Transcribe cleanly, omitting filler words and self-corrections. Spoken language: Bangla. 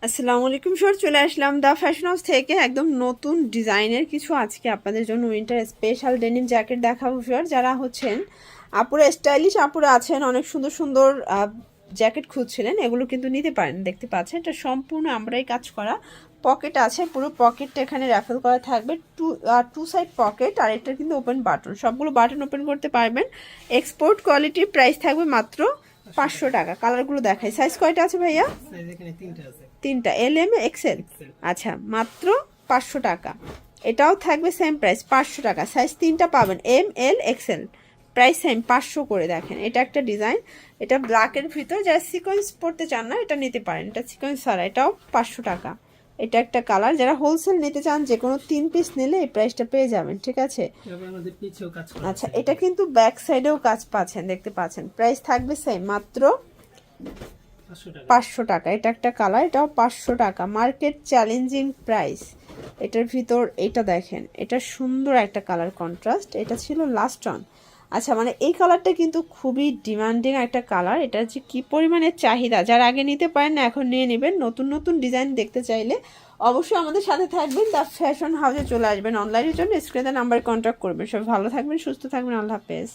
আসসালামু আলাইকুম স্যার, চলে আসলাম দা ফ্যাশন হাউস থেকে একদম নতুন ডিজাইনের কিছু আজকে আপনাদের জন্য উইন্টার স্পেশাল ডেনিম জ্যাকেট দেখাবো স্যার। যারা হচ্ছেন আপুরা স্টাইলিশ আপুরা আছেন, অনেক সুন্দর সুন্দর জ্যাকেট খুঁজছিলেন, এগুলো কিন্তু নিতে পারেন। দেখতে পাচ্ছেন এটা সম্পূর্ণ আমরাই কাজ করা, পকেট আছে, পুরো পকেটটা এখানে র্যাফেল করা থাকবে, টু সাইড পকেট, আর এটা কিন্তু ওপেন বাটন, সবগুলো বাটন ওপেন করতে পারবেন। এক্সপোর্ট কোয়ালিটির, প্রাইস থাকবে মাত্র 500 টাকা। কালারগুলো দেখাই, সাইজ কয়টা আছে ভাইয়া? তিনটা, এল এম এক্সেল। আচ্ছা, মাত্র 500 টাকা। এটাও থাকবে সেম প্রাইস 500 টাকা, সাইজ তিনটা পাবেন, M L XL, price same 500 করে। দেখেন এটা একটা ডিজাইন, এটা ব্ল্যাকের ভিতর, যারা সিকোয়েন্স পড়তে চান না এটা নিতে পারেন, এটা সিকোয়েন্স ছাড়া, এটাও 500 টাকা। এটা একটা কালার, যারা হোলসেল নিতে চান যে কোনো 3 পিস নিলে এই প্রাইসটা পেয়ে যাবেন, ঠিক আছে। আচ্ছা, এটা কিন্তু ব্যাক সাইডেও কাজ পাচ্ছেন, দেখতে পাচ্ছেন, প্রাইস থাকবে সেম মাত্র 500 টাকা। এটা একটা কালার, এটাও 500 টাকা, মার্কেট চ্যালেঞ্জিং প্রাইস। এটার ভিতর এটা দেখেন, এটা সুন্দর একটা কালার কন্ট্রাস্ট, এটা ছিল লাস্ট অন। আচ্ছা, মানে এই কালারটা কিন্তু খুবই ডিমান্ডিং একটা কালার, এটা যে কি পরিমাণে চাহিদা, যারা আগে নিতে পারেন না এখন নিয়ে নেবেন। নতুন নতুন ডিজাইন দেখতে চাইলে অবশ্যই আমাদের সাথে থাকবেন, দ্য ফ্যাশন হাউসে চলে আসবেন। অনলাইনের জন্য স্ক্রিনে নাম্বারে কন্ট্যাক্ট করবেন। সবাই ভালো থাকবেন, সুস্থ থাকবেন, আল্লাহ হাফেজ।